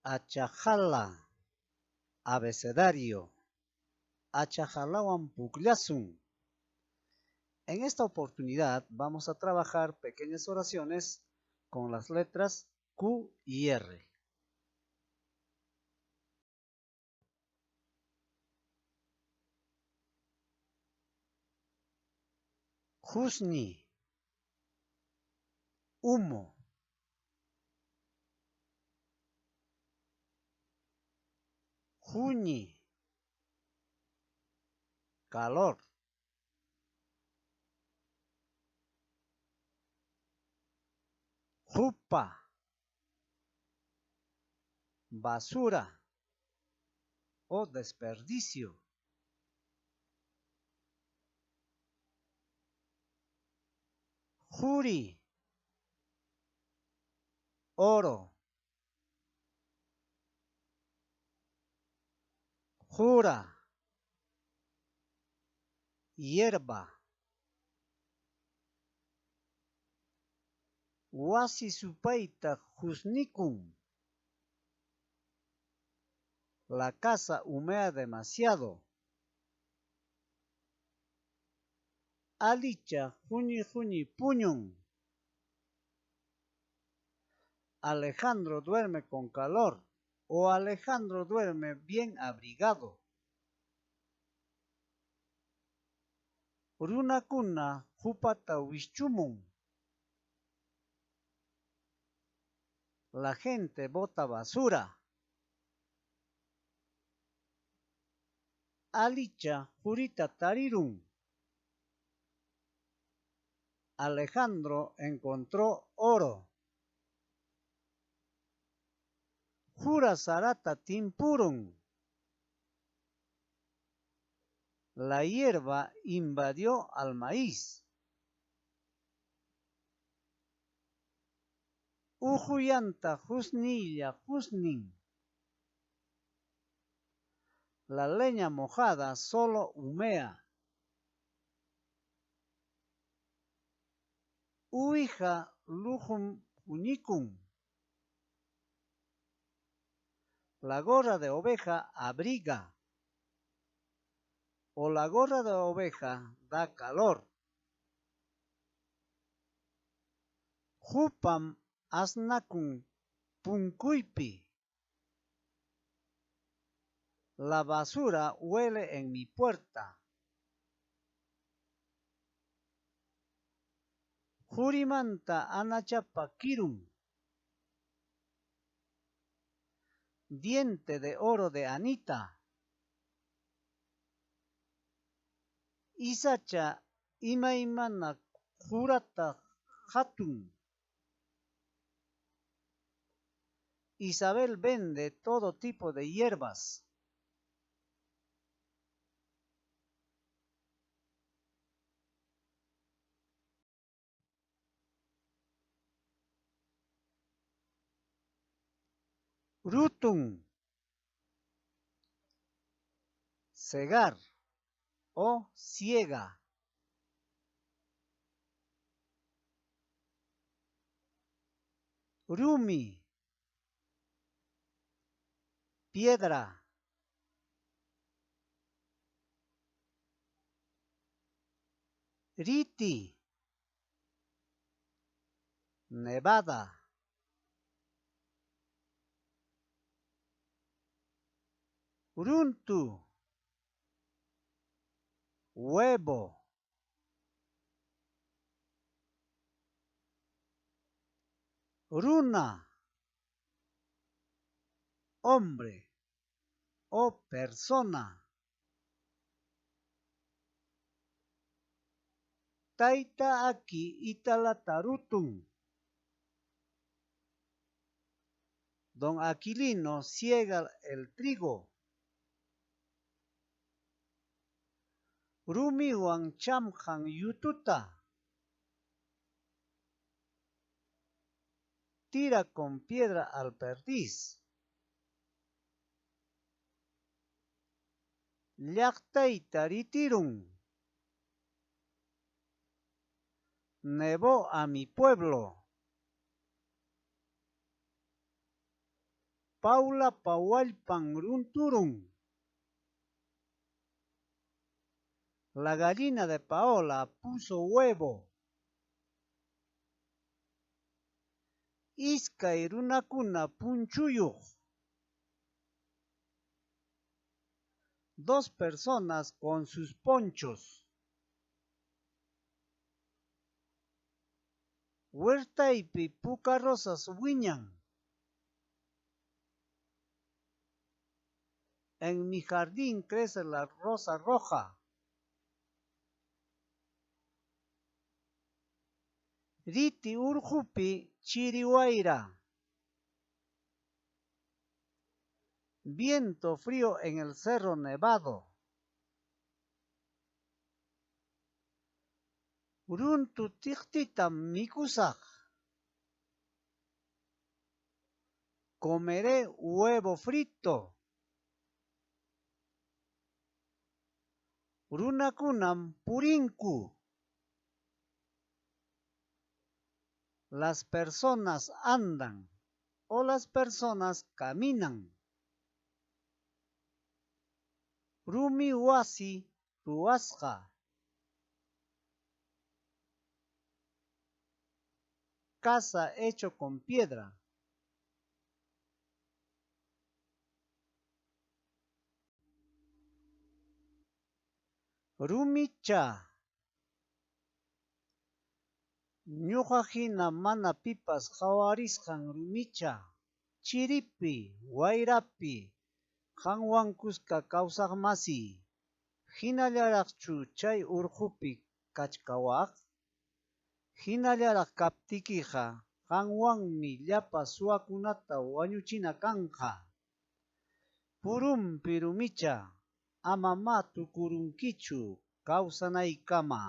Achajala, abecedario. Achajalawan pukllasun. En esta oportunidad vamos a trabajar pequeñas oraciones con las letras Q y R. Husni, humo. Juni, calor. Jupa, basura o desperdicio. Juri, oro. Jura, hierba. Wasi supaita husnikun. La casa humea demasiado. Alicha juni puñun. Alejandro duerme con calor o Alejandro duerme bien abrigado. Runakuna hupata wischumun. La gente bota basura. Alicha jurita tarirun. Alejandro encontró oro. Jura sarata timpurun. La hierba invadió al maíz. Ujuyanta husnilla husnin. La leña mojada solo humea. Uija lujum unicum. La gorra de oveja abriga. O la gorra de oveja da calor. Jupam asnakun punkuipi. La basura huele en mi puerta. Jurimanta anachapa kirum. Diente de oro de Anita. Isacha imaimana jurata hatun. Isabel vende todo tipo de hierbas. Rutun. Cegar o ciega. Rumi. Piedra. Riti. Nevada. Runtu. Huevo. Runa. Hombre o persona. Taita aquí italatarutun. Don Aquilino ciega el trigo. Rumiwan chamjan yututa. Tira con piedra al perdiz. Llaqtayta ritirun. Nevó a mi pueblo. Paula pawallpan runturun. La gallina de Paola puso huevo. Iskay runakuna punchuyuq. Dos personas con sus ponchos. Huertaypi puka rosas wiñan. En mi jardín crece la rosa roja. Riti urqupi chiriwayra. Viento frío en el cerro nevado. Runtu tiqtitam mikusaq. Comeré huevo frito. Runakunam purinku. Las personas andan o las personas caminan. Rumi wasi ruwasqa. Casa hecho con piedra. Rumicha. Ñuqa hina mana pipas qawarisqan rumicha. Chiripi, wayrapi, qanwankusqa kawsaq masi. Hinallaraqchu chay urqupi kachkawaq. Hinallaraq kaptikiqa qanwanmi llapa suwakunata wañuchina kanqa. Purunpi rumicha, ama tukurunkichu kawsanaykama.